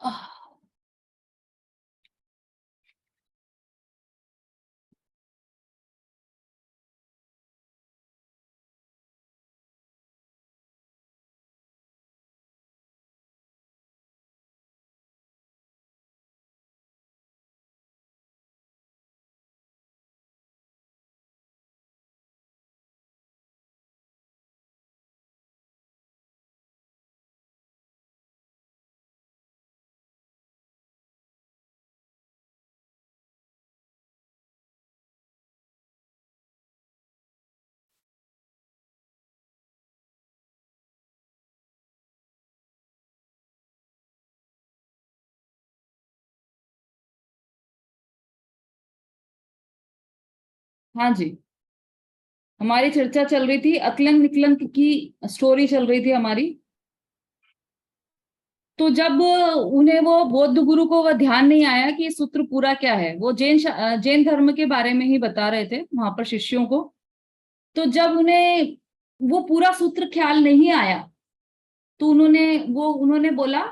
आह, हाँ जी। हमारी चर्चा चल रही थी, अकलंग निकलंग की स्टोरी चल रही थी हमारी। तो जब उन्हें वो बौद्ध गुरु को वह ध्यान नहीं आया कि ये सूत्र पूरा क्या है, वो जैन धर्म के बारे में ही बता रहे थे वहां पर शिष्यों को। तो जब उन्हें वो पूरा सूत्र ख्याल नहीं आया, तो उन्होंने बोला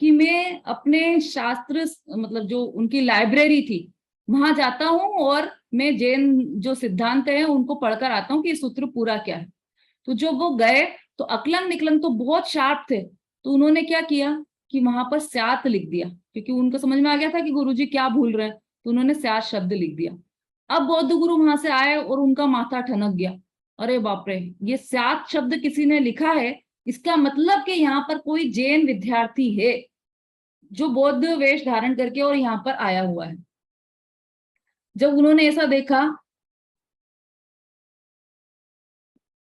कि मैं अपने शास्त्र, मतलब जो उनकी लाइब्रेरी थी, वहां जाता हूँ और मैं जैन जो सिद्धांत है उनको पढ़कर आता हूँ कि ये सूत्र पूरा क्या है। तो जब वो गए, तो अकलंग निकलंग तो बहुत शार्प थे, तो उन्होंने क्या किया कि वहां पर स्यात लिख दिया, क्योंकि उनको समझ में आ गया था कि गुरुजी क्या भूल रहे हैं, तो उन्होंने स्यात शब्द लिख दिया। अब बौद्ध गुरु वहां से आए और उनका माथा ठनक गया। अरे बाप रे, ये स्यात शब्द किसी ने लिखा है, इसका मतलब कि यहाँ पर कोई जैन विद्यार्थी है जो बौद्ध वेश धारण करके और यहाँ पर आया हुआ है। जब उन्होंने ऐसा देखा,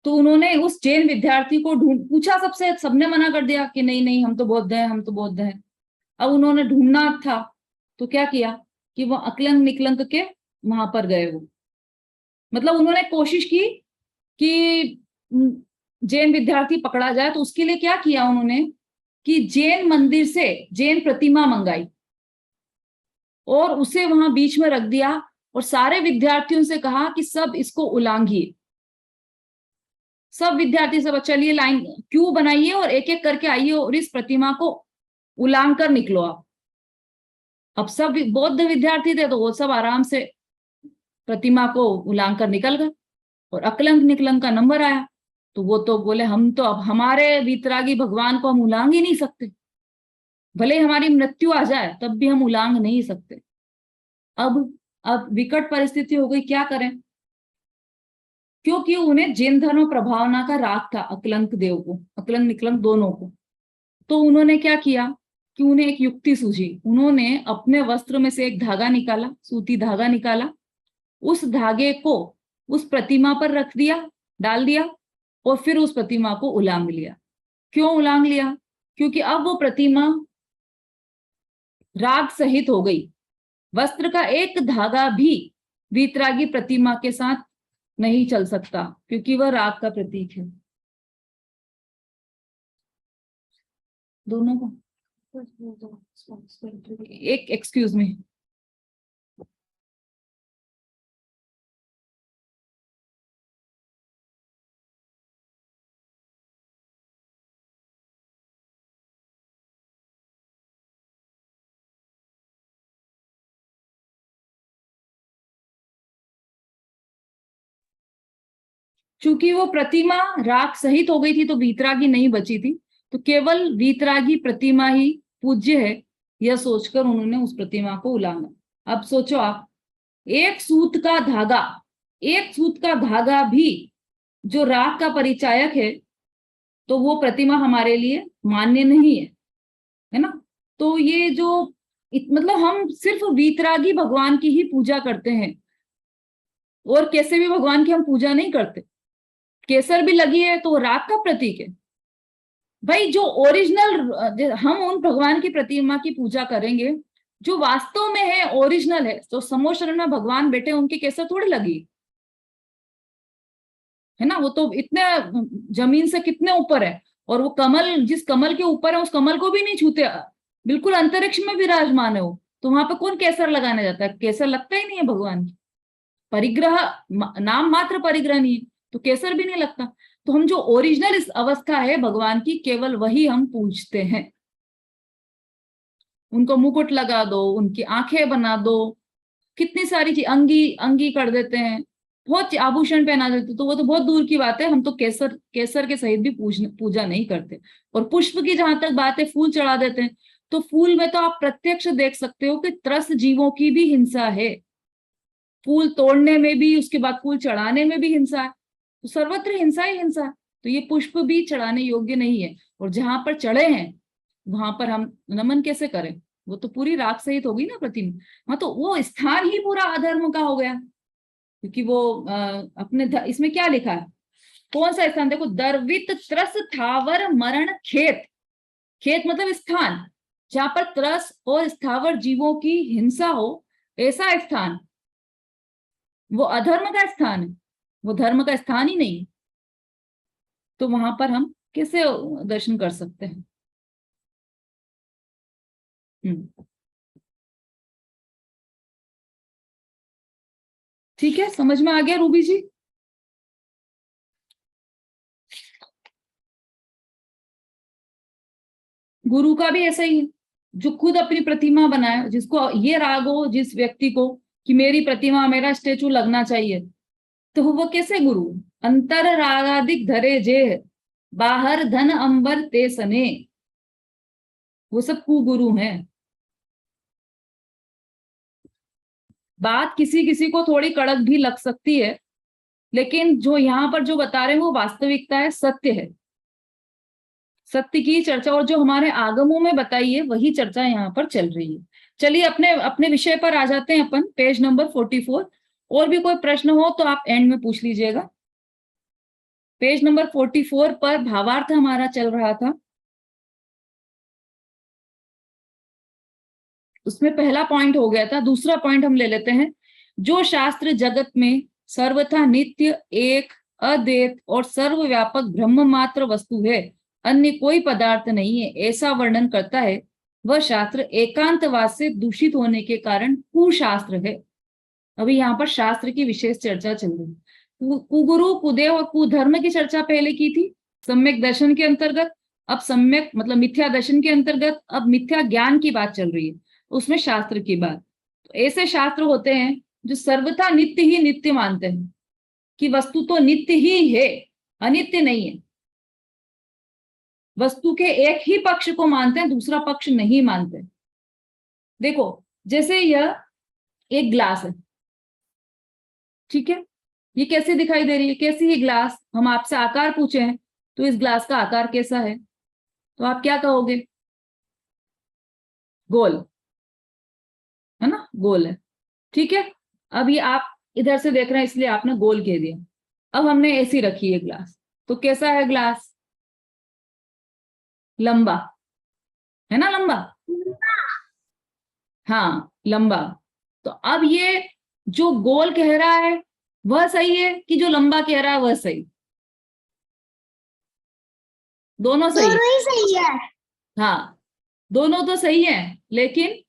तो उन्होंने उस जैन विद्यार्थी को ढूंढ पूछा सबसे, सबने मना कर दिया कि नहीं नहीं, हम तो बौद्ध हैं, हम तो बौद्ध हैं। अब उन्होंने ढूंढना था, तो क्या किया कि वो अकलंग निकलंग के वहां पर गए। वो मतलब उन्होंने कोशिश की कि जैन विद्यार्थी पकड़ा जाए, तो उसके लिए क्या किया उन्होंने कि जैन मंदिर से जैन प्रतिमा मंगाई और उसे वहां बीच में रख दिया, और सारे विद्यार्थियों से कहा कि सब इसको उलांघिए। सब विद्यार्थी, सब चलिए लाइन क्यों बनाइए और एक एक करके आइए और इस प्रतिमा को उलांग कर निकलो आप। अब सब बौद्ध विद्यार्थी थे, तो वो सब आराम से प्रतिमा को उलांग कर निकल गए, और अकलंग निकलंग का नंबर आया। तो वो तो बोले, हम तो अब हमारे वीतरागी भगवान को हम उलांग ही नहीं सकते, भले हमारी मृत्यु आ जाए तब भी हम उलांग नहीं सकते। अब अब विकट परिस्थिति हो गई, क्या करें, क्योंकि उन्हें जैन धर्म प्रभावना का राग था, अकलंक देव को, अकलंक निकलंक दोनों को। तो उन्होंने क्या किया कि उन्हें एक युक्ति सूझी। उन्होंने अपने वस्त्र में से एक धागा निकाला, सूती धागा निकाला, उस धागे को उस प्रतिमा पर रख दिया, डाल दिया, और फिर उस प्रतिमा को उलांग लिया। क्यों उलांग लिया? क्योंकि अब वो प्रतिमा राग सहित हो गई। वस्त्र का एक धागा भी वीतरागी प्रतिमा के साथ नहीं चल सकता, क्योंकि वह राग का प्रतीक है। दोनों को एक एक्सक्यूज मी। चूंकि वो प्रतिमा राग सहित हो गई थी, तो वीतरागी नहीं बची थी, तो केवल वीतरागी प्रतिमा ही पूज्य है, यह सोचकर उन्होंने उस प्रतिमा को उलांगा। अब सोचो आप, एक सूत का धागा, एक सूत का धागा भी जो राग का परिचायक है, तो वो प्रतिमा हमारे लिए मान्य नहीं है ना। तो ये जो मतलब हम सिर्फ वीतरागी भगवान की ही पूजा करते हैं, और कैसे भी भगवान की हम पूजा नहीं करते। केसर भी लगी है तो वो राग का प्रतीक है। भाई जो ओरिजिनल, हम उन भगवान की प्रतिमा की पूजा करेंगे जो वास्तव में है, ओरिजिनल है। तो समो शरण में भगवान बैठे, उनकी केसर थोड़ी लगी है ना, वो तो इतने जमीन से कितने ऊपर है, और वो कमल जिस कमल के ऊपर है उस कमल को भी नहीं छूते, बिल्कुल अंतरिक्ष में विराजमान है वो। तो वहां पे कौन केसर लगाने जाता है? केसर लगता ही नहीं है भगवान की, परिग्रह, नाम मात्र परिग्रह नहीं है, तो केसर भी नहीं लगता। तो हम जो ओरिजिनल इस अवस्था है भगवान की, केवल वही हम पूजते हैं। उनको मुकुट लगा दो, उनकी आंखें बना दो, कितनी सारी चीज, अंगी अंगी कर देते हैं, बहुत आभूषण पहना देते, तो वो तो बहुत दूर की बात है, हम तो केसर केसर के सहित भी पूजा नहीं करते। और पुष्प की जहां तक बात है, फूल चढ़ा देते हैं। तो फूल में तो आप प्रत्यक्ष देख सकते हो कि त्रस्त जीवों की भी हिंसा है, फूल तोड़ने में भी, उसके बाद फूल चढ़ाने में भी हिंसा है, तो सर्वत्र हिंसा ही हिंसा है। तो ये पुष्प भी चढ़ाने योग्य नहीं है, और जहां पर चढ़े हैं वहां पर हम नमन कैसे करें? वो तो पूरी राख सहित होगी ना प्रतिमा। हाँ, तो वो स्थान ही पूरा अधर्म का हो गया, क्योंकि वो इसमें क्या लिखा है, कौन सा स्थान देखो, दर्वित त्रस थावर मरण खेत, खेत मतलब स्थान, जहां पर त्रस और स्थावर जीवों की हिंसा हो, ऐसा स्थान वो अधर्म का स्थान है, वो धर्म का स्थान ही नहीं। तो वहां पर हम कैसे दर्शन कर सकते हैं? ठीक है, समझ में आ गया रूबी जी? गुरु का भी ऐसा ही है, जो खुद अपनी प्रतिमा बनाए, जिसको ये राग हो जिस व्यक्ति को कि मेरी प्रतिमा, मेरा स्टेचू लगना चाहिए, तो वो कैसे गुरु? अंतर रागादिक धरे जे, बाहर धन अंबर ते सने, वो सब कुगुरु हैं। बात किसी किसी को थोड़ी कड़क भी लग सकती है, लेकिन जो यहाँ पर जो बता रहे हैं वो वास्तविकता है, सत्य है, सत्य की चर्चा, और जो हमारे आगमों में बताई है वही चर्चा यहाँ पर चल रही है। चलिए अपने अपने विषय पर आ जाते हैं अपन, पेज नंबर 44। और भी कोई प्रश्न हो तो आप एंड में पूछ लीजिएगा। पेज नंबर 44 पर भावार्थ हमारा चल रहा था, उसमें पहला पॉइंट हो गया था, दूसरा पॉइंट हम ले लेते हैं। जो शास्त्र जगत में सर्वथा नित्य, एक, अद्वैत और सर्वव्यापक ब्रह्म मात्र वस्तु है, अन्य कोई पदार्थ नहीं है, ऐसा वर्णन करता है, वह शास्त्र एकांतवाद से दूषित होने के कारण कुशास्त्र है। अभी यहाँ पर शास्त्र की विशेष चर्चा चल रही है। कुगुरु, कुदेव और कुधर्म की चर्चा पहले की थी सम्यक दर्शन के अंतर्गत, अब सम्यक मतलब मिथ्या दर्शन के अंतर्गत, अब मिथ्या ज्ञान की बात चल रही है, उसमें शास्त्र की बात। तो ऐसे शास्त्र होते हैं जो सर्वथा नित्य ही नित्य मानते हैं, कि वस्तु तो नित्य ही है, अनित्य नहीं है। वस्तु के एक ही पक्ष को मानते हैं, दूसरा पक्ष नहीं मानते। देखो, जैसे यह एक ग्लास है, ठीक है, ये कैसे दिखाई दे रही है, कैसी है ग्लास? हम आपसे आकार पूछे हैं, तो इस ग्लास का आकार कैसा है, तो आप क्या कहोगे? गोल, है ना, गोल है, ठीक है। अब ये आप इधर से देख रहे हैं इसलिए आपने गोल कह दिया। अब हमने ऐसी रखी है ग्लास, तो कैसा है ग्लास? लंबा, है ना, लंबा, हाँ लंबा। तो अब ये जो गोल कह रहा है वह सही है, कि जो लंबा कह रहा है वह सही? दोनों सही दोनों ही सही है। हाँ, दोनों तो सही है, लेकिन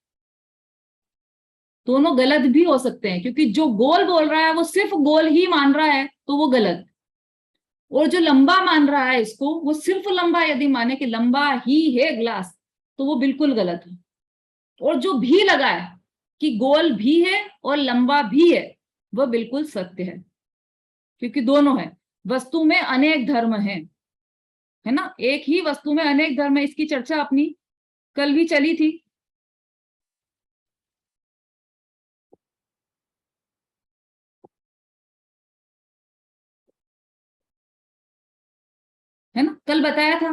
दोनों गलत भी हो सकते हैं, क्योंकि जो गोल बोल रहा है वो सिर्फ गोल ही मान रहा है तो वो गलत, और जो लंबा मान रहा है इसको, वो सिर्फ लंबा यदि माने कि लंबा ही है ग्लास, तो वो बिल्कुल गलत है। और जो भी लगा है कि गोल भी है और लंबा भी है, वह बिल्कुल सत्य है, क्योंकि दोनों है। वस्तु में अनेक धर्म है ना, एक ही वस्तु में अनेक धर्म है, इसकी चर्चा अपनी कल भी चली थी। है ना, कल बताया था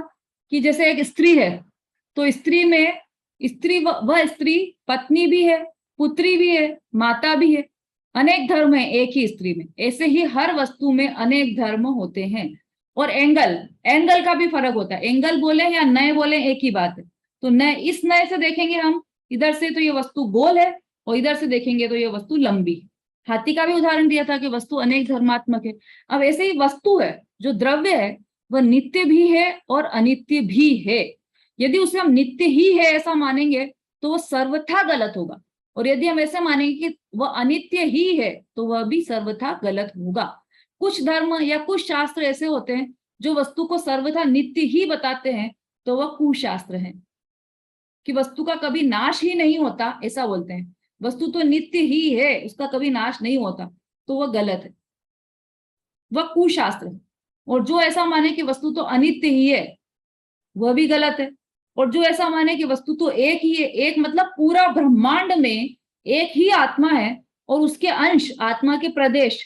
कि जैसे एक स्त्री है, तो स्त्री में स्त्री वह स्त्री पत्नी भी है, पुत्री भी है, माता भी है, अनेक धर्म है एक ही स्त्री में। ऐसे ही हर वस्तु में अनेक धर्म होते हैं। और एंगल, एंगल का भी फर्क होता है, एंगल बोले या नए बोले एक ही बात है। तो नए, इस नए से देखेंगे हम इधर से तो ये वस्तु गोल है, और इधर से देखेंगे तो ये वस्तु लंबी। हाथी का भी उदाहरण दिया था कि वस्तु अनेक धर्मात्मक है। अब ऐसे ही वस्तु है, जो द्रव्य है, वह नित्य भी है और अनित्य भी है। यदि उसे हम नित्य ही है ऐसा मानेंगे तो वह सर्वथा गलत होगा, और यदि हम ऐसे मानेंगे कि वह अनित्य ही है तो वह भी सर्वथा गलत होगा। कुछ धर्म या कुछ शास्त्र ऐसे होते हैं जो वस्तु को सर्वथा नित्य ही बताते हैं, तो वह कुशास्त्र है। कि वस्तु का कभी नाश ही नहीं होता, ऐसा बोलते हैं। वस्तु तो नित्य ही है, उसका कभी नाश नहीं होता, तो वह गलत है, वह कुशास्त्र है। और जो ऐसा माने कि वस्तु तो अनित्य ही है, वह भी गलत है। और जो ऐसा माने कि वस्तु तो एक ही है, एक मतलब पूरा ब्रह्मांड में एक ही आत्मा है और उसके अंश, आत्मा के प्रदेश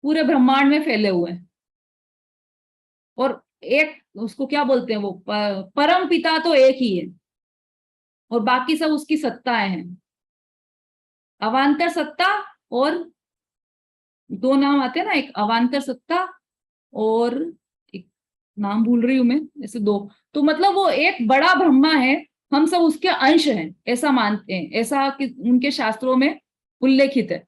पूरे ब्रह्मांड में फैले हुए हैं, और एक उसको क्या बोलते हैं, वो परम पिता तो एक ही है और बाकी सब उसकी सत्ताएं हैं, अवान्तर सत्ता। और दो नाम आते हैं ना, एक अवान्तर सत्ता और एक नाम भूल रही हूं मैं, ऐसे दो। तो मतलब वो एक बड़ा ब्रह्मा है, हम सब उसके अंश हैं, ऐसा मानते हैं, ऐसा कि उनके शास्त्रों में उल्लेखित है।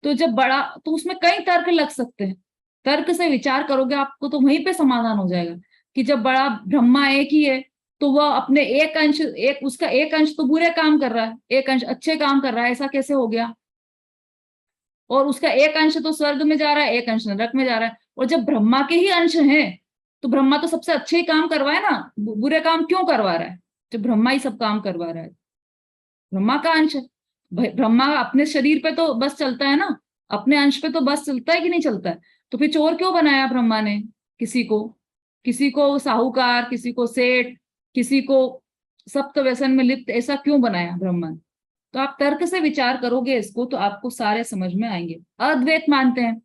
तो जब बड़ा, तो उसमें कई तर्क लग सकते हैं, तर्क से विचार करोगे आपको तो वहीं पे समाधान हो जाएगा कि जब बड़ा ब्रह्मा एक ही है तो वह अपने एक अंश, एक उसका एक अंश तो बुरे काम कर रहा है, एक अंश अच्छे काम कर रहा है, ऐसा कैसे हो गया? और उसका एक अंश तो स्वर्ग में जा रहा है, एक अंश नरक में जा रहा है। और जब ब्रह्मा के ही अंश हैं तो ब्रह्मा तो सबसे अच्छे ही काम करवाए ना, बुरे काम क्यों करवा रहा है जब ब्रह्मा ही सब काम करवा रहा है? ब्रह्मा का अंश है। ब्रह्मा अपने शरीर पे तो बस चलता है ना, अपने अंश पे तो बस चलता है कि नहीं चलता है? तो फिर चोर क्यों बनाया ब्रह्मा ने? किसी को, किसी को साहूकार, किसी को सेठ, किसी को सप्त व्यसन में लिप्त, ऐसा क्यों बनाया ब्रह्मा ने? तो आप तर्क से विचार करोगे इसको तो आपको सारे समझ में आएंगे। अद्वैत मानते हैं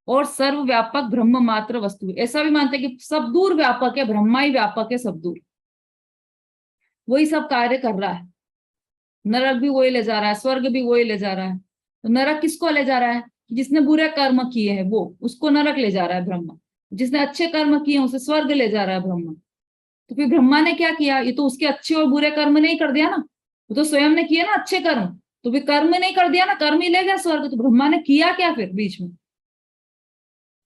और सर्वव्यापक ब्रह्म मात्र वस्तु, ऐसा भी मानते हैं कि सब दूर व्यापक है, ब्रह्मा ही व्यापक है, सब दूर वही सब कार्य कर रहा है। नरक भी वही ले जा रहा है, स्वर्ग भी वही ले जा रहा है। तो नरक किसको ले जा रहा है? जिसने बुरे कर्म किए हैं वो, उसको नरक ले जा रहा है ब्रह्मा। जिसने अच्छे कर्म किए उसे स्वर्ग ले जा रहा है ब्रह्मा। तो फिर ब्रह्मा ने क्या किया? ये तो उसके अच्छे और बुरे कर्म नहीं कर दिया ना, वो तो स्वयं ने किया ना अच्छे कर्म, तो फिर कर्म नहीं कर दिया ना, कर्म ही ले गया स्वर्ग। तो ब्रह्मा ने किया क्या फिर बीच में?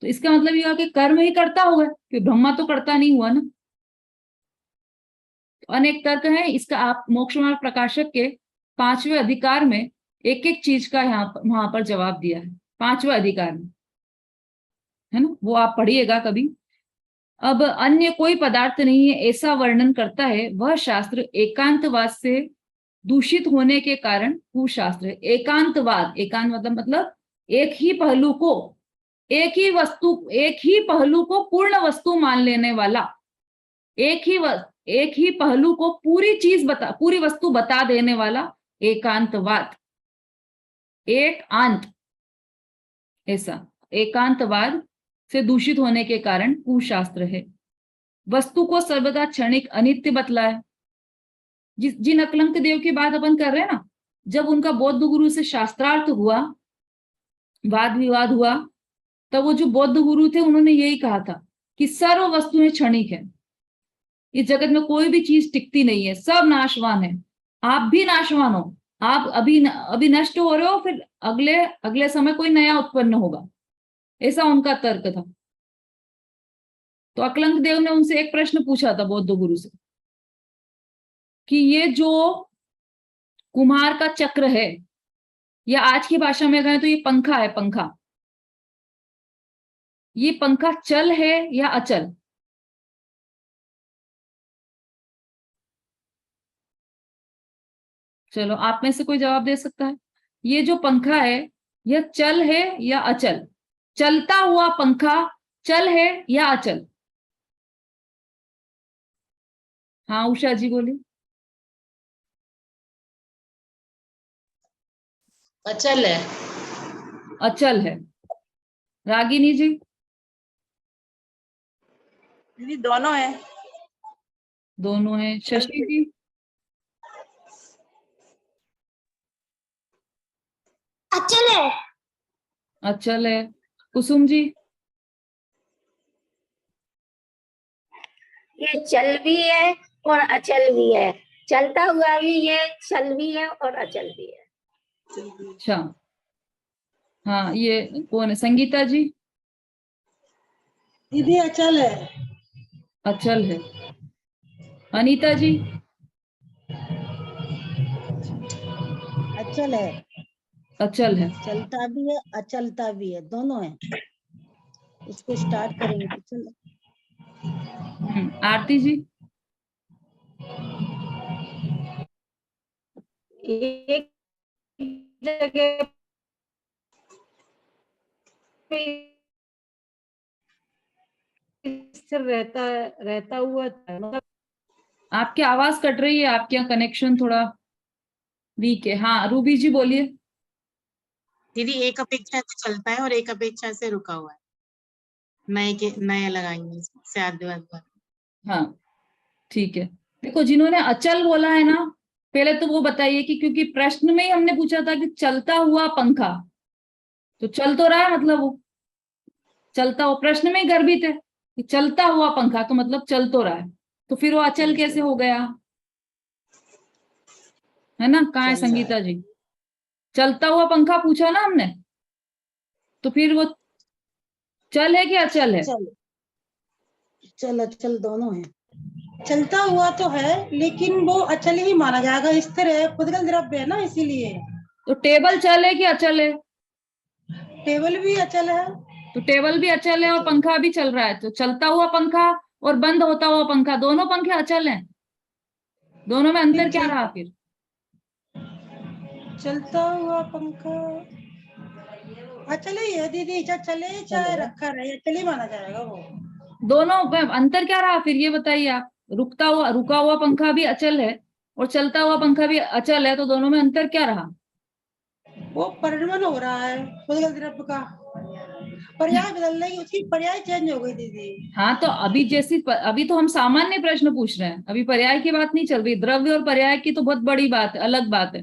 तो इसका मतलब ये हुआ कि कर्म ही करता हुआ, फिर ब्रह्मा तो करता नहीं हुआ ना। तो अनेक तर्क है इसका। आप मोक्ष मार्ग प्रकाशक के 5वें अधिकार में एक एक चीज का यहाँ वहां पर जवाब दिया है, 5वें अधिकार में, है ना, वो आप पढ़िएगा कभी। अब अन्य कोई पदार्थ नहीं है ऐसा वर्णन करता है वह शास्त्र एकांतवाद से दूषित होने के कारण कुशास्त्र है। एकांतवाद, एकांत मतलब एक ही पहलू को, एक ही वस्तु, एक ही पहलू को पूर्ण वस्तु मान लेने वाला, एक ही पहलू को पूरी चीज बता, पूरी वस्तु बता देने वाला एकांतवाद, एक अंत, ऐसा एकांतवाद से दूषित होने के कारण कुशास्त्र है। वस्तु को सर्वदा क्षणिक अनित्य बतलाए। जिन अकलंक देव की बात अपन कर रहे हैं ना, जब उनका बौद्ध गुरु से शास्त्रार्थ हुआ, वाद विवाद हुआ, तब वो जो बौद्ध गुरु थे उन्होंने यही कहा था कि सर्व वस्तुएं क्षणिक है, इस जगत में कोई भी चीज टिकती नहीं है, सब नाशवान है, आप भी नाशवान हो, आप अभी नष्ट हो रहे हो, फिर अगले अगले समय कोई नया उत्पन्न होगा, ऐसा उनका तर्क था। तो अकलंक देव ने उनसे एक प्रश्न पूछा था बौद्ध गुरु से कि ये जो कुम्हार का चक्र है, या आज की भाषा में कहें तो ये पंखा है, पंखा, ये पंखा चल है या अचल? चलो आप में से कोई जवाब दे सकता है? ये जो पंखा है यह चल है या अचल? चलता हुआ पंखा चल है या अचल? हाँ उषा जी बोली। अचल है। अचल है। रागिनी जी? दीदी दोनों है। दोनों है। शशि जी? अचल है। अचल है। कुसुम जी? ये चल भी है और अचल भी है, चलता हुआ भी है, चल भी है और अचल भी है। अच्छा, हाँ ये कौन है? संगीता जी? दीदी अचल है। अचल है। अनीता जी? अचल है। अचल है। चलता भी है, अचलता भी है, दोनों है। इसको स्टार्ट करेंगे तो चलो। आरती जी? एक जगह पे स्थिर रहता हुआ मतलब आपकी आवाज कट रही है, आपके यहाँ कनेक्शन थोड़ा वीक है। हाँ रूबी जी बोलिए। दीदी एक अपेक्षा से चलता है और एक अपेक्षा से रुका हुआ है। नए लगाएंगे से आदिवासी। हाँ ठीक है। देखो जिन्होंने अचल बोला है ना, पहले तो वो बताइए कि क्योंकि प्रश्न में ही हमने पूछा था कि चलता हुआ पंखा, तो चल तो रहा है, मतलब वो चलता हुआ, प्रश्न में ही गर्भित है कि चलता हुआ पंखा, तो मतलब चल तो रहा है, तो फिर वो अचल कैसे हो गया, है ना? कहाँ है चल रहा है। संगीता जी? चलता हुआ पंखा पूछा ना हमने, तो फिर वो चल है कि अचल है? चल चल अचल दोनों है। चलता हुआ तो है लेकिन वो अचल ही माना जाएगा, स्थिर है, खुदगल द्रव्य है ना, इसीलिए। तो टेबल चल है कि अचल है? टेबल भी अचल है। तो टेबल भी अचल है और पंखा भी चल रहा है, तो चलता हुआ पंखा और बंद होता हुआ पंखा, दोनों पंखे अचल हैं। दोनों में अंतर क्या रहा फिर? चलता हुआ पंखा अचल ही है दीदी, चाहे चले चाहे चलेगा। रखा रहे, अचल ही माना जाएगा वो। दोनों में अंतर क्या रहा फिर, ये बताइए आप। रुका हुआ पंखा भी अचल है और चलता हुआ पंखा भी अचल है, तो दोनों में अंतर क्या रहा? वो परिणमन हो रहा है खुदगल द्रव्य का, पर्याय बदल रही, उसकी पर्याय चेंज हो गई दीदी। हाँ तो अभी तो हम सामान्य प्रश्न पूछ रहे हैं, अभी पर्याय की बात नहीं चल रही। द्रव्य और पर्याय की तो बहुत बड़ी बात है, अलग बात है।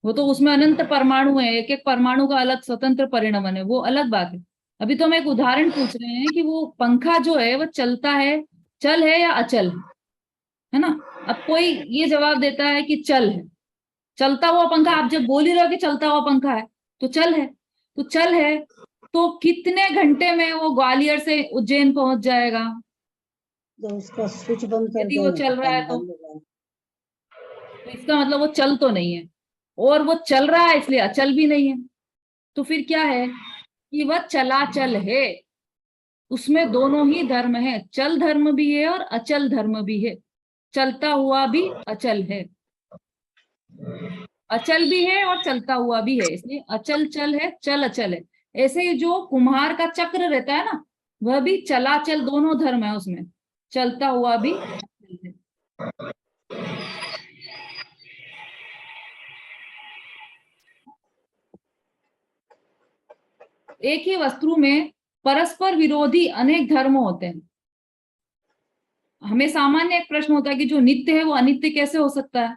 वो तो उसमें अनंत परमाणु है, एक एक परमाणु का अलग स्वतंत्र परिणमन है, वो अलग बात है। अभी तो हम एक उदाहरण पूछ रहे हैं कि वो पंखा जो है वो चलता है, चल है या अचल है ना? अब कोई ये जवाब देता है कि चल है, चलता हुआ पंखा। आप जब बोल ही रहे हो कि चलता हुआ पंखा है, तो चल है, तो चल है, तो कितने घंटे में वो ग्वालियर से उज्जैन पहुंच जाएगा जब उसका स्विच बंद कर यदि वो देंगे चल रहा है? बंद हो जाएगा। तो इसका मतलब वो चल तो नहीं है, और वो चल रहा है इसलिए अचल भी नहीं है। तो फिर क्या है कि वह चलाचल है, उसमें दोनों ही धर्म है, चल धर्म भी है और अचल धर्म भी है। चलता हुआ भी अचल है, अचल भी है और चलता हुआ भी है, इसलिए अचल चल है, चल अचल है। ऐसे ही जो कुम्हार का चक्र रहता है ना, वह भी चलाचल, दोनों धर्म है उसमें, चलता हुआ भी अचल है। एक ही वस्तु में परस्पर विरोधी अनेक धर्म होते हैं। हमें सामान्य एक प्रश्न होता है कि जो नित्य है वो अनित्य कैसे हो सकता है,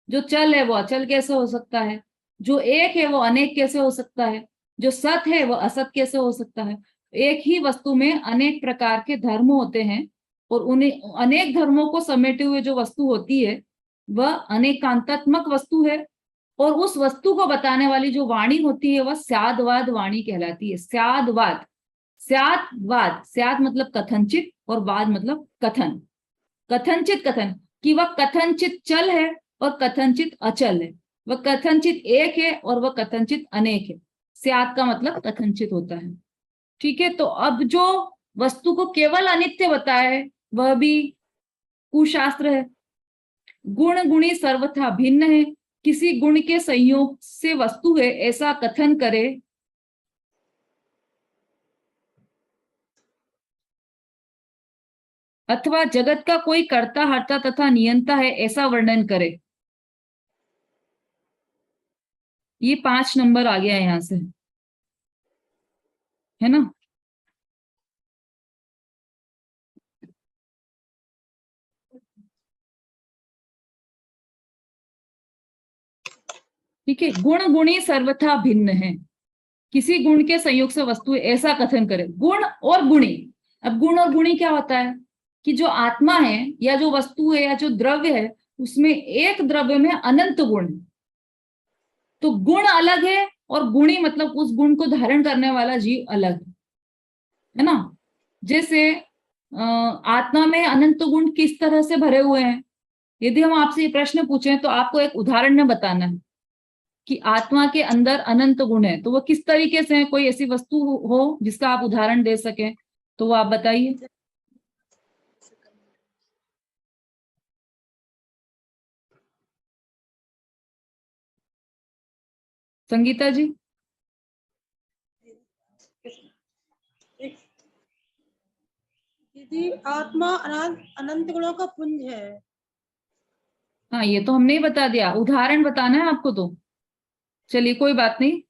जो चल है वो अचल कैसे हो सकता है, जो एक है वो अनेक कैसे हो सकता है, जो सत है वो असत कैसे हो सकता है। एक ही वस्तु में अनेक प्रकार के धर्म होते हैं, और उन्हें अनेक धर्मों को समेटे हुए जो वस्तु होती है वह अनेकांतात्मक वस्तु है। और उस वस्तु को बताने वाली जो वाणी होती है वह स्यादवाद वाणी कहलाती है। स्यादवाद, स्यादवाद, स्याद मतलब कथनचित और वाद मतलब कथन। कथनचित कथन कि वह कथनचित चल है और कथनचित अचल है, वह कथनचित एक है और वह कथनचित अनेक है। स्याद का मतलब कथनचित होता है। ठीक है, तो अब जो वस्तु को केवल अनित्य बताया है वह भी कुशास्त्र है। गुण गुणी सर्वथा भिन्न है, किसी गुण के संयोग से वस्तु है ऐसा कथन करे अथवा जगत का कोई कर्ता हर्ता तथा नियंता है ऐसा वर्णन करे। ये 5 नंबर आ गया यहां से, है ना? ठीक है, गुण गुणी सर्वथा भिन्न है, किसी गुण के संयोग से वस्तु ऐसा कथन करे। गुण और गुणी, अब गुण और गुणी क्या होता है कि जो आत्मा है या जो वस्तु है या जो द्रव्य है, उसमें एक द्रव्य में अनंत गुण है। तो गुण अलग है और गुणी मतलब उस गुण को धारण करने वाला जीव अलग है ना? जैसे आत्मा में अनंत गुण किस तरह से भरे हुए हैं, यदि हम आपसे ये प्रश्न पूछें तो आपको एक उदाहरण में बताना है कि आत्मा के अंदर अनंत गुण है, तो वो किस तरीके से है, कोई ऐसी वस्तु हो जिसका आप उदाहरण दे सकें, तो वो आप बताइए। संगीता जी। दीदी आत्मा अनंत गुणों का पुंज है। हाँ, ये तो हमने ही बता दिया, उदाहरण बताना है आपको तो। चलिए कोई बात नहीं,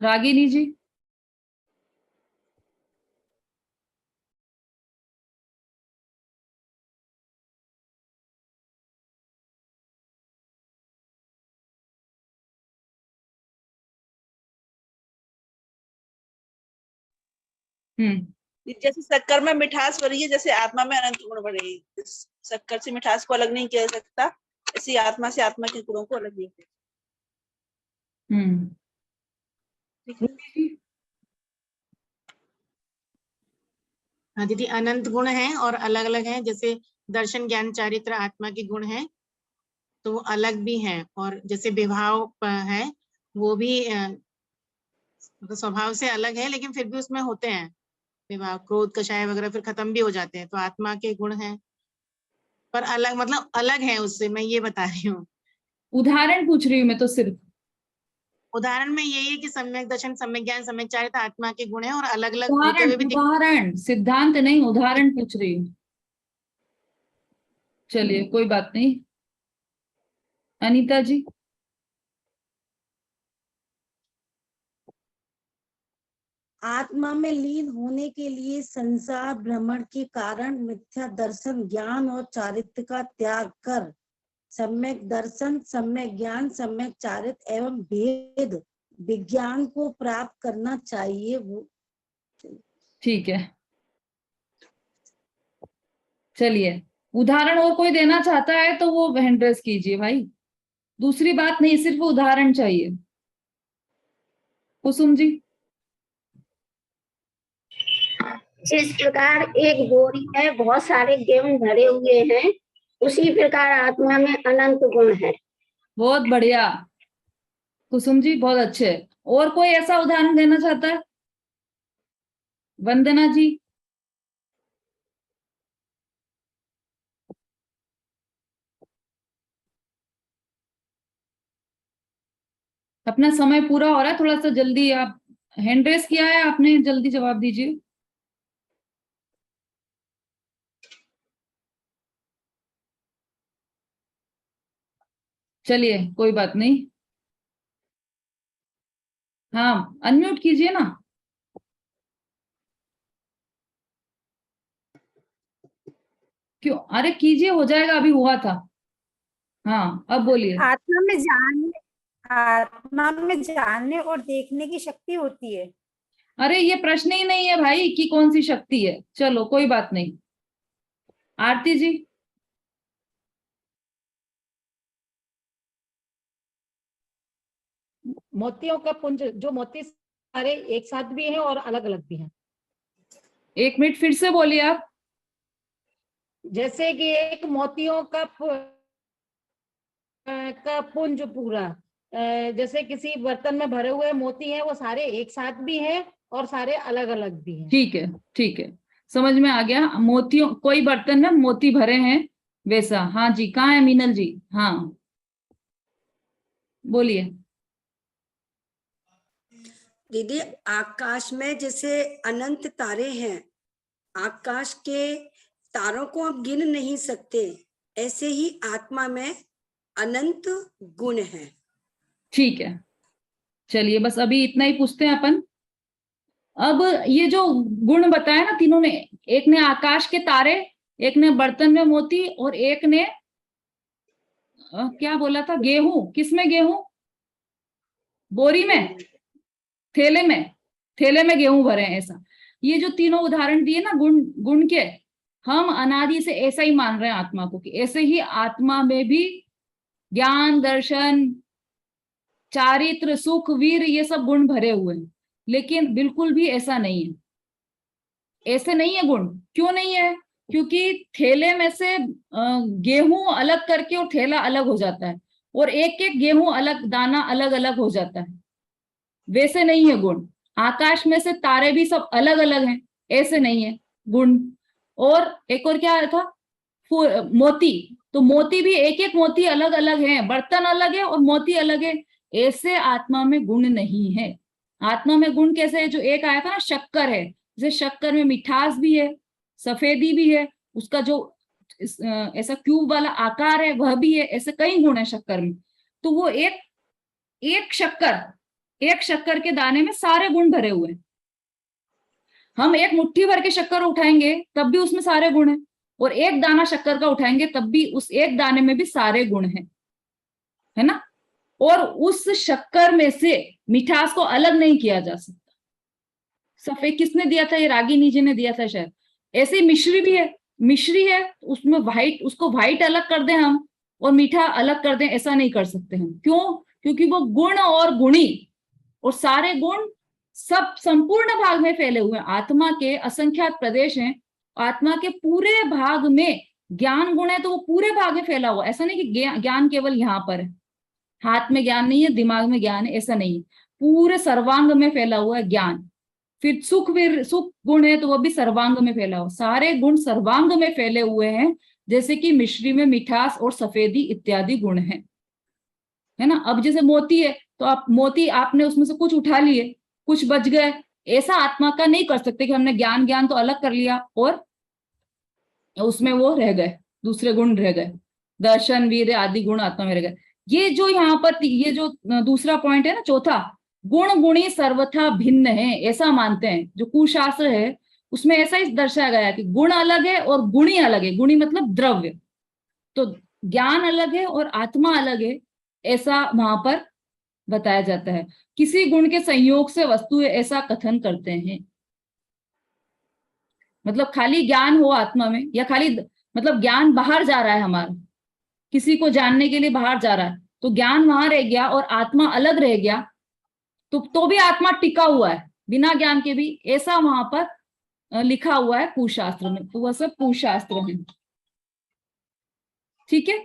रागिनी जी। जैसे शक्कर में मिठास भरी है, जैसे आत्मा में अनंत गुण भरे। शक्कर से मिठास को अलग नहीं किया जा सकता, ऐसी आत्मा से आत्मा के गुणों को अलग नहीं किया। ठीक है। हाँ दीदी, अनंत गुण हैं और अलग अलग हैं। जैसे दर्शन, ज्ञान, चारित्र आत्मा के गुण हैं, तो वो अलग भी हैं। और जैसे विभाव है, वो भी स्वभाव से अलग है, लेकिन फिर भी उसमें होते हैं विभाव, क्रोध, कषाय वगैरह, फिर खत्म भी हो जाते हैं। तो आत्मा के गुण हैं, पर अलग, मतलब अलग है उससे, मैं ये बता रही हूँ। उदाहरण पूछ रही हूँ मैं तो सिर्फ। उदाहरण में यही है कि सम्यक दर्शन, सम्यक ज्ञान, सम्यक चारित्र आत्मा के गुण हैं, और अलग अलग होते हुए उदाहरण, भी उदाहरण, सिद्धांत नहीं, उदाहरण पूछ रही हूँ। चलिए कोई बात नहीं। अनीता जी। आत्मा में लीन होने के लिए संसार भ्रमण के कारण मिथ्या दर्शन, ज्ञान और चारित्र का त्याग कर सम्यक दर्शन, सम्यक ज्ञान, सम्यक चारित्र एवं भेद विज्ञान को प्राप्त करना चाहिए। वो ठीक है, चलिए उदाहरण और कोई देना चाहता है तो वो हैंड रेस कीजिए भाई, दूसरी बात नहीं, सिर्फ उदाहरण चाहिए। कुसुम जी। जिस प्रकार एक बोरी में बहुत सारे गेहूं भरे हुए हैं, उसी प्रकार आत्मा में अनंत गुण है। बहुत बढ़िया कुसुम जी, बहुत अच्छे। और कोई ऐसा उदाहरण देना चाहता है? वंदना जी। अपना समय पूरा हो रहा है, थोड़ा सा जल्दी। आप हैंड रेस किया है आपने, जल्दी जवाब दीजिए। चलिए कोई बात नहीं। हाँ, अनम्यूट कीजिए ना। क्यों? अरे कीजिए, हो जाएगा, अभी हुआ था। हाँ अब बोलिए। आत्मा में जानने और देखने की शक्ति होती है। अरे ये प्रश्न ही नहीं है भाई कि कौन सी शक्ति है। चलो कोई बात नहीं। आरती जी। मोतियों का पुंज, जो मोती सारे एक साथ भी हैं और अलग अलग भी हैं। 1 मिनट फिर से बोलिए आप। जैसे कि एक मोतियों का पुंज पूरा, जैसे किसी बर्तन में भरे हुए मोती हैं, वो सारे एक साथ भी हैं और सारे अलग अलग भी हैं। ठीक है, ठीक है, समझ में आ गया। मोतियों, कोई बर्तन में मोती भरे हैं वैसा। हाँ जी, कहाँ है मीनल जी? हाँ बोलिए। दीदी, आकाश में जैसे अनंत तारे हैं, आकाश के तारों को आप गिन नहीं सकते, ऐसे ही आत्मा में अनंत गुण है। ठीक है, चलिए बस अभी इतना ही पूछते हैं अपन। अब ये जो गुण बताए ना तीनों ने, एक ने आकाश के तारे, एक ने बर्तन में मोती, और एक ने क्या बोला था? गेहूं। किसमें गेहूं? बोरी में, थैले में, थैले में गेहूं भरे हैं ऐसा। ये जो तीनों उदाहरण दिए ना गुण, गुण के, हम अनादि से ऐसा ही मान रहे हैं आत्मा को कि ऐसे ही आत्मा में भी ज्ञान, दर्शन, चारित्र, सुख, वीर, ये सब गुण भरे हुए हैं। लेकिन बिल्कुल भी ऐसा नहीं है, ऐसे नहीं है गुण। क्यों नहीं है? क्योंकि थैले में से गेहूं अलग करके और थैला अलग हो जाता है, और एक एक गेहूं अलग, दाना अलग अलग हो जाता है। वैसे नहीं है गुण। आकाश में से तारे भी सब अलग अलग हैं, ऐसे नहीं है गुण। और एक और क्या था? मोती। तो मोती भी एक एक मोती अलग अलग है, बर्तन अलग है और मोती अलग है। ऐसे आत्मा में गुण नहीं है। आत्मा में गुण कैसे है, जो एक आया था ना शक्कर है, जैसे शक्कर में मिठास भी है, सफेदी भी है, उसका जो ऐसा क्यूब वाला आकार है वह भी है, ऐसे कई गुण है शक्कर में। तो वो एक शक्कर के दाने में सारे गुण भरे हुए हैं। हम एक मुट्ठी भर के शक्कर उठाएंगे तब भी उसमें सारे गुण हैं, और एक दाना शक्कर का उठाएंगे तब भी उस एक दाने में भी सारे गुण हैं, है ना। और उस शक्कर में से मिठास को अलग नहीं किया जा सकता। सफेद किसने दिया था, ये रागिनी जी ने दिया था शायद। ऐसे ही मिश्री भी है, मिश्री है उसमें व्हाइट, उसको व्हाइट अलग कर दें हम और मीठा अलग कर दें, ऐसा नहीं कर सकते हम। क्यों? क्योंकि वो गुण और गुणी और सारे गुण सब संपूर्ण भाग में फैले हुए हैं। आत्मा के असंख्यात प्रदेश हैं, आत्मा के पूरे भाग में ज्ञान गुण है तो वो पूरे भाग में फैला हुआ। ऐसा नहीं कि ज्ञान केवल यहाँ पर है, हाथ में ज्ञान नहीं है, दिमाग में ज्ञान है, ऐसा नहीं। पूरे सर्वांग में फैला हुआ है ज्ञान। फिर सुख गुण है तो वह भी सर्वांग में फैला हुआ। सारे गुण सर्वांग में फैले हुए हैं, जैसे कि मिश्री में मिठास और सफेदी इत्यादि गुण है ना। अब जैसे मोती है तो आप मोती आपने उसमें से कुछ उठा लिए, कुछ बच गए, ऐसा आत्मा का नहीं कर सकते कि हमने ज्ञान तो अलग कर लिया और उसमें वो रह गए, दूसरे गुण रह गए, दर्शन वीर आदि गुण आत्मा में रह गए। ये जो यहाँ पर ये जो दूसरा पॉइंट है ना, चौथा, गुण गुणी सर्वथा भिन्न है, ऐसा मानते हैं। जो कुशास्त्र है उसमें ऐसा ही दर्शाया गया है कि गुण अलग है और गुणी अलग है। गुणी मतलब द्रव्य, तो ज्ञान अलग है और आत्मा अलग है, ऐसा वहां पर बताया जाता है। किसी गुण के संयोग से वस्तु है, ऐसा कथन करते हैं। मतलब खाली ज्ञान हो आत्मा में, या खाली मतलब ज्ञान बाहर जा रहा है हमारा, किसी को जानने के लिए बाहर जा रहा है, तो ज्ञान वहां रह गया और आत्मा अलग रह गया, तो भी आत्मा टिका हुआ है बिना ज्ञान के भी, ऐसा वहां पर लिखा हुआ है कुशास्त्र में। तो वह सब कुशास्त्र है, ठीक है।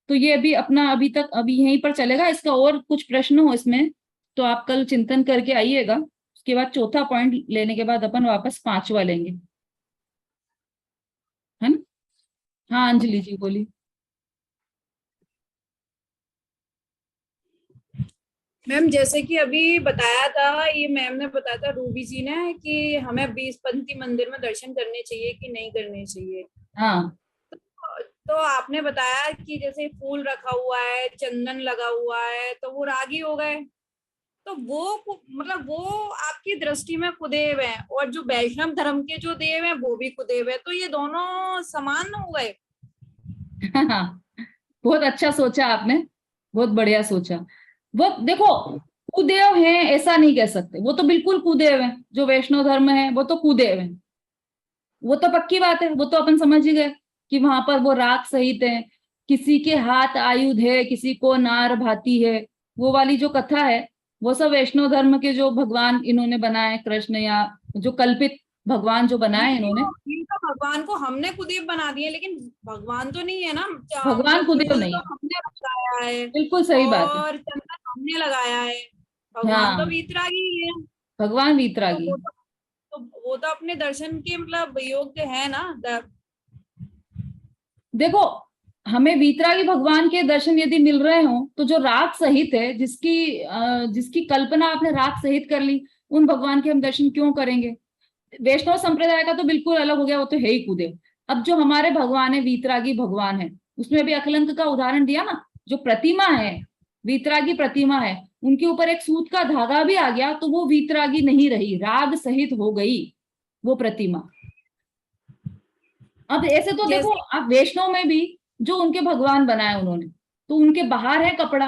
तो ये अभी अपना अभी यहीं पर चलेगा। इसका और कुछ प्रश्न हो इसमें तो आप कल चिंतन करके आइएगा। उसके बाद चौथा पॉइंट लेने के बाद अपन वापस पांचवा लेंगे, है ना। हाँ अंजलि जी बोलिए। मैम जैसे कि अभी बताया था, ये मैम ने बताया था, रूबी जी ने, कि हमें 20 पंथी मंदिर में दर्शन करने चाहिए कि नहीं करने चाहिए। हाँ तो आपने बताया कि जैसे फूल रखा हुआ है, चंदन लगा हुआ है, तो वो रागी हो गए। तो वो मतलब वो आपकी दृष्टि में कुदेव है, और जो वैष्णव धर्म के जो देव हैं वो भी कुदेव है, तो ये दोनों समान हो गए। बहुत अच्छा सोचा आपने, बहुत बढ़िया सोचा। वो देखो कुदेव हैं ऐसा नहीं कह सकते, वो तो बिल्कुल कुदेव है। जो वैष्णव धर्म है वो तो कुदेव है, वो तो पक्की बात है, वो तो अपन समझ ही गए कि वहां पर वो राग सहित है। किसी के हाथ आयुध है, किसी को नार भाती है, वो वाली जो कथा है वो सब वैष्णव धर्म के जो भगवान इन्होंने बनाए, कृष्ण या जो कल्पित भगवान जो बनाए इन्होंने, इनका भगवान को हमने कुदेव बना दिए, लेकिन भगवान तो नहीं है ना। भगवान कुदेव नहीं तो है, हमने लगाया है, बिल्कुल सही बात है। और चंदन हमने लगाया है, भगवान हाँ तो वीतरागी ही है। भगवान वीतरागी, तो वो तो अपने दर्शन के मतलब योग्य है ना। देखो हमें वीतरागी भगवान के दर्शन यदि मिल रहे हो तो जो राग सहित है, जिसकी कल्पना आपने राग सहित कर ली, उन भगवान के हम दर्शन क्यों करेंगे। वैष्णव संप्रदाय का तो बिल्कुल अलग हो गया, वो तो है ही कुदेव। अब जो हमारे भगवान है, वीतरागी भगवान है, उसमें भी अकलंक का उदाहरण दिया ना। जो प्रतिमा है, वीतरागी प्रतिमा है, उनके ऊपर एक सूत का धागा भी आ गया तो वो वीतरागी नहीं रही, राग सहित हो गई वो प्रतिमा। अब ऐसे तो देखो आप वैष्णव में भी जो उनके भगवान बनाए उन्होंने, तो उनके बाहर है कपड़ा,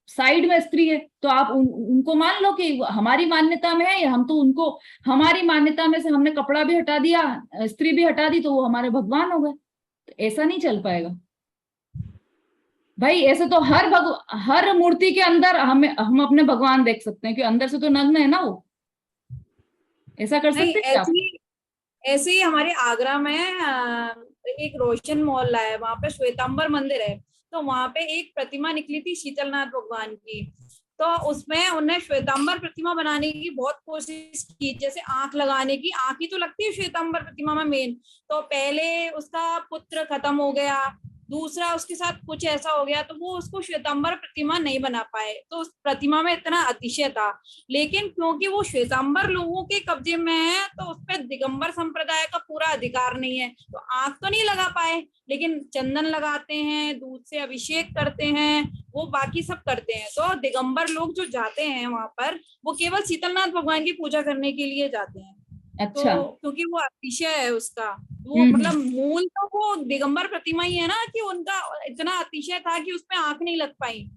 साइड में स्त्री है, तो आप उनको मान लो कि हमारी मान्यता में है, या हम तो उनको हमारी मान्यता में से हमने कपड़ा भी हटा दिया, स्त्री भी हटा दी, तो वो हमारे भगवान हो गए। तो ऐसा नहीं चल पाएगा भाई। ऐसे तो हर मूर्ति के अंदर हम अपने भगवान देख सकते हैं, क्योंकि अंदर से तो नग्न है ना वो। ऐसा कर सकते हैं आप? ऐसे ही हमारे आगरा में एक रोशन मोहल्ला है, वहां पे श्वेतांबर मंदिर है। तो वहां पे एक प्रतिमा निकली थी शीतलनाथ भगवान की, तो उसमें उन्हें श्वेतांबर प्रतिमा बनाने की बहुत कोशिश की। जैसे आंख लगाने की, आंख ही तो लगती है श्वेतांबर प्रतिमा में मेन। तो पहले उसका पुत्र खत्म हो गया, दूसरा उसके साथ कुछ ऐसा हो गया तो वो उसको श्वेतांबर प्रतिमा नहीं बना पाए, तो उस प्रतिमा में इतना अतिशय था। लेकिन क्योंकि वो श्वेतांबर लोगों के कब्जे में है तो उस पर दिगंबर संप्रदाय का पूरा अधिकार नहीं है, तो आंख तो नहीं लगा पाए, लेकिन चंदन लगाते हैं, दूध से अभिषेक करते हैं, वो बाकी सब करते हैं। तो दिगंबर लोग जो जाते हैं वहां पर वो केवल शीतलनाथ भगवान की पूजा करने के लिए जाते हैं। अच्छा। तो क्योंकि वो अतिशय है उसका, वो मतलब मूल तो वो दिगंबर प्रतिमा ही है ना, कि उनका इतना अतिशय था कि उसमें आंख नहीं लग पाई।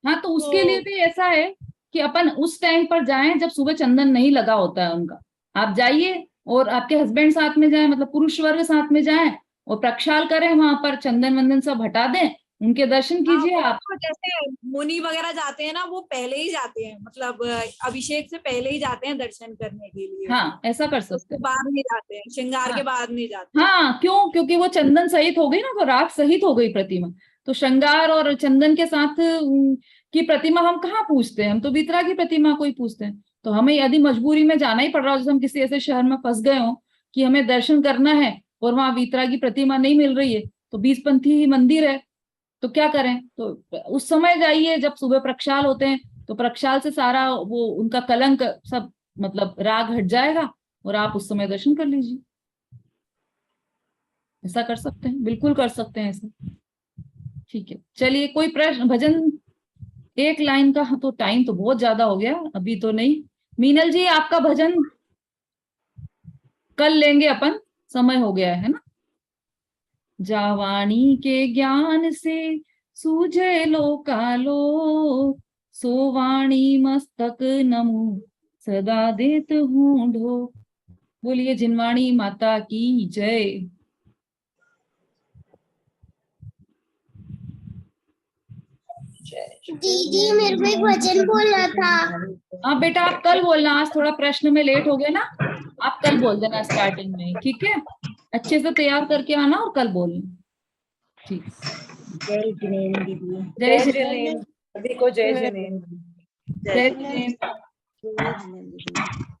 हाँ, तो उसके लिए भी ऐसा है कि अपन उस टाइम पर जाएं जब सुबह चंदन नहीं लगा होता है उनका। आप जाइए और आपके हस्बैंड साथ में जाएं, मतलब पुरुष वर्ग साथ में जाएं और प्रक्षाल करें, वहां पर चंदन वंदन सब हटा दें, उनके दर्शन कीजिए आप। तो जैसे मुनि वगैरह जाते हैं ना, वो पहले ही जाते हैं, मतलब अभिषेक से पहले ही जाते हैं दर्शन करने के लिए। हाँ, ऐसा कर सकते हैं। बाद नहीं जाते हैं, श्रृंगार हाँ। के बाद नहीं जाते। हाँ, क्यों? क्योंकि वो चंदन सहित हो गई ना, तो राख सहित हो गई प्रतिमा, तो श्रृंगार और चंदन के साथ की प्रतिमा हम कहाँ पूछते हैं, हम तो बीतरा की प्रतिमा को ही पूछते हैं। तो हमें यदि मजबूरी में जाना ही पड़ रहा हो, जैसे हम किसी ऐसे शहर में फंस गए हो कि हमें दर्शन करना है और वहां बीतरा की प्रतिमा नहीं मिल रही है, तो बीसपंथी ही मंदिर है, तो क्या करें? तो उस समय जाइए जब सुबह प्रक्षाल होते हैं, तो प्रक्षाल से सारा वो उनका कलंक सब, मतलब राग हट जाएगा और आप उस समय दर्शन कर लीजिए। ऐसा कर सकते हैं, बिल्कुल कर सकते हैं ऐसा। ठीक है, चलिए कोई प्रश्न? भजन एक लाइन का तो टाइम तो बहुत ज्यादा हो गया, अभी तो नहीं। मीनल जी, आपका भजन कल लेंगे अपन, समय हो गया है ना। जावाणी के ज्ञान से सूझे लोकालो, सोवाणी मस्तक नमो सदा देत हूँ ढो। बोलिए जिनवाणी माता की जय। दीदी मेरे को एक वचन बोलना था। हाँ बेटा, आप कल बोलना, आज थोड़ा प्रश्न में लेट हो गया ना, आप कल बोल देना स्टार्टिंग में, ठीक है? अच्छे से तैयार करके आना और कल बोलना, ठीक। जय जिनेन्द्र दीदी। जय जय जिनेन्द्र। जिनेन्द्र। सभी को जय जिनेन्द्र। जय जिनेन्द्र। जय जिनेन्द्र दीदी।